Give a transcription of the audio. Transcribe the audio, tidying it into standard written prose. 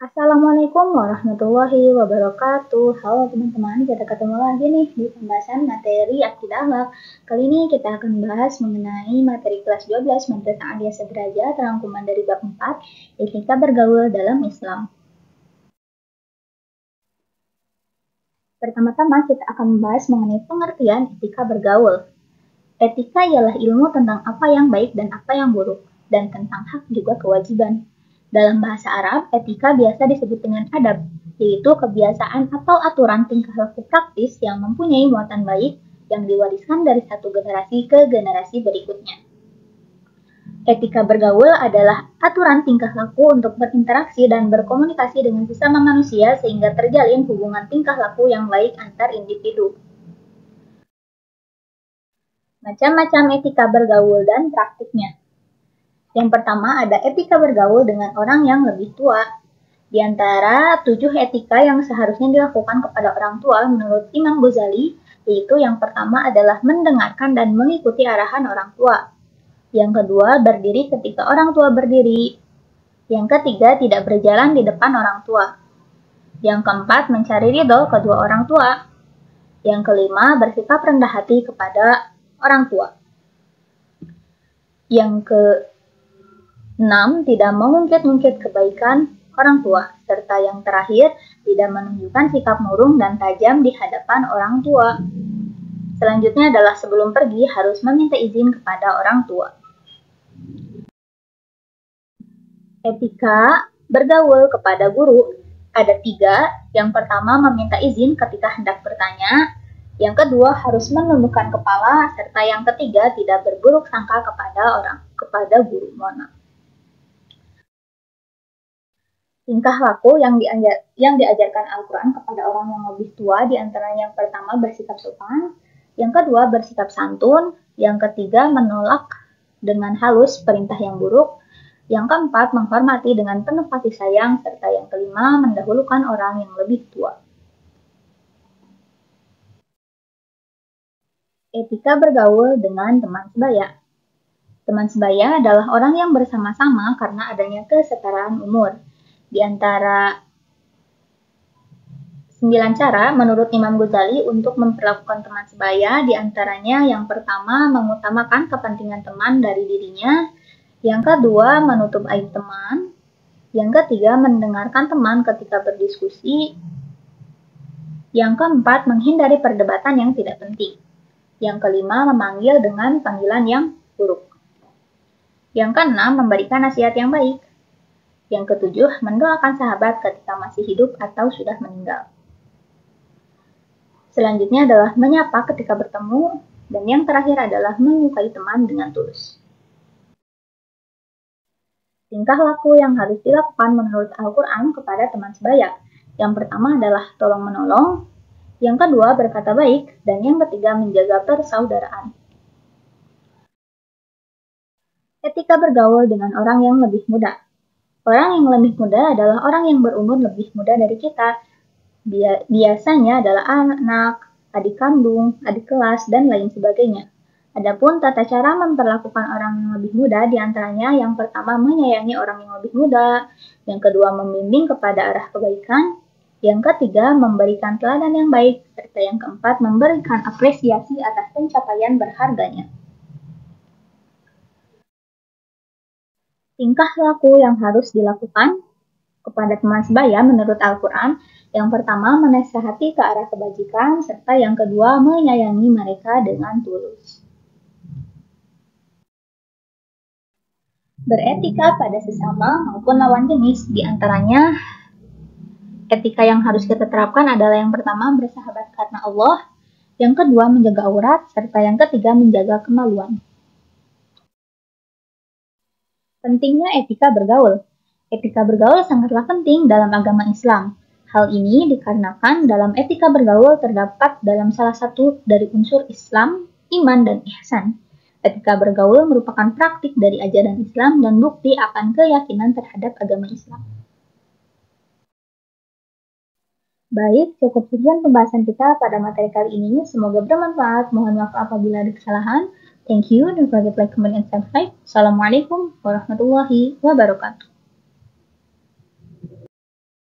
Assalamualaikum warahmatullahi wabarakatuh. Halo teman-teman, kita ketemu lagi nih di pembahasan materi akidah akhlak. Kali ini kita akan bahas mengenai materi kelas 12 Madrasah Aliyah Sederajat rangkuman dari bab 4, etika bergaul dalam Islam. Pertama-tama kita akan membahas mengenai pengertian etika bergaul. Etika ialah ilmu tentang apa yang baik dan apa yang buruk, dan tentang hak juga kewajiban. Dalam bahasa Arab, etika biasa disebut dengan adab, yaitu kebiasaan atau aturan tingkah laku praktis yang mempunyai muatan baik yang diwariskan dari satu generasi ke generasi berikutnya. Etika bergaul adalah aturan tingkah laku untuk berinteraksi dan berkomunikasi dengan sesama manusia sehingga terjalin hubungan tingkah laku yang baik antar individu. Macam-macam etika bergaul dan praktiknya. Yang pertama ada etika bergaul dengan orang yang lebih tua. Di antara 7 etika yang seharusnya dilakukan kepada orang tua menurut Imam Ghazali, yaitu yang pertama adalah mendengarkan dan mengikuti arahan orang tua. Yang kedua, berdiri ketika orang tua berdiri. Yang ketiga, tidak berjalan di depan orang tua. Yang keempat, mencari ridho kedua orang tua. Yang kelima, bersikap rendah hati kepada orang tua. Yang ke-6, tidak mengungkit-ungkit kebaikan orang tua. Serta yang terakhir, tidak menunjukkan sikap murung dan tajam di hadapan orang tua. Selanjutnya adalah sebelum pergi harus meminta izin kepada orang tua. Etika bergaul kepada guru ada 3. Yang pertama, meminta izin ketika hendak bertanya. Yang kedua, harus menundukkan kepala, serta yang ketiga, tidak berburuk sangka kepada guru. Tingkah laku yang diajarkan Al-Quran kepada orang yang lebih tua, di antara yang pertama bersikap sopan, yang kedua bersikap santun, yang ketiga menolak dengan halus perintah yang buruk, yang keempat menghormati dengan penuh kasih sayang, serta yang kelima mendahulukan orang yang lebih tua. Etika bergaul dengan teman sebaya. Teman sebaya adalah orang yang bersama-sama karena adanya kesetaraan umur. Di antara 9 cara menurut Imam Ghazali untuk memperlakukan teman sebaya, di antaranya yang pertama mengutamakan kepentingan teman dari dirinya, yang kedua menutup aib teman, yang ketiga mendengarkan teman ketika berdiskusi, yang keempat menghindari perdebatan yang tidak penting, yang kelima memanggil dengan panggilan yang buruk, yang keenam memberikan nasihat yang baik, yang ketujuh mendoakan sahabat ketika masih hidup atau sudah meninggal. Selanjutnya adalah menyapa ketika bertemu, dan yang terakhir adalah menyukai teman dengan tulus. Tingkah laku yang harus dilakukan menurut Al-Quran kepada teman sebaya. Yang pertama adalah tolong-menolong, yang kedua berkata baik, dan yang ketiga menjaga persaudaraan. Etika bergaul dengan orang yang lebih muda. Orang yang lebih muda adalah orang yang berumur lebih muda dari kita. Biasanya adalah anak, adik kandung, adik kelas, dan lain sebagainya. Adapun tata cara memperlakukan orang yang lebih muda diantaranya yang pertama menyayangi orang yang lebih muda, yang kedua membimbing kepada arah kebaikan, yang ketiga memberikan teladan yang baik, serta yang keempat memberikan apresiasi atas pencapaian berharganya. Tingkah laku yang harus dilakukan kepada teman sebaya menurut Al-Quran, yang pertama menasihati ke arah kebajikan, serta yang kedua menyayangi mereka dengan tulus. Beretika pada sesama maupun lawan jenis, diantaranya etika yang harus kita terapkan adalah yang pertama bersahabat karena Allah, yang kedua menjaga aurat, serta yang ketiga menjaga kemaluan. Pentingnya etika bergaul. Etika bergaul sangatlah penting dalam agama Islam. Hal ini dikarenakan dalam etika bergaul terdapat dalam salah satu dari unsur Islam, iman, dan ihsan. Etika bergaul merupakan praktik dari ajaran Islam dan bukti akan keyakinan terhadap agama Islam. Baik, cukup sekian pembahasan kita pada materi kali ini. Semoga bermanfaat. Mohon maaf apabila ada kesalahan. Thank you. Don't forget to like, comment, and subscribe. Assalamualaikum warahmatullahi wabarakatuh.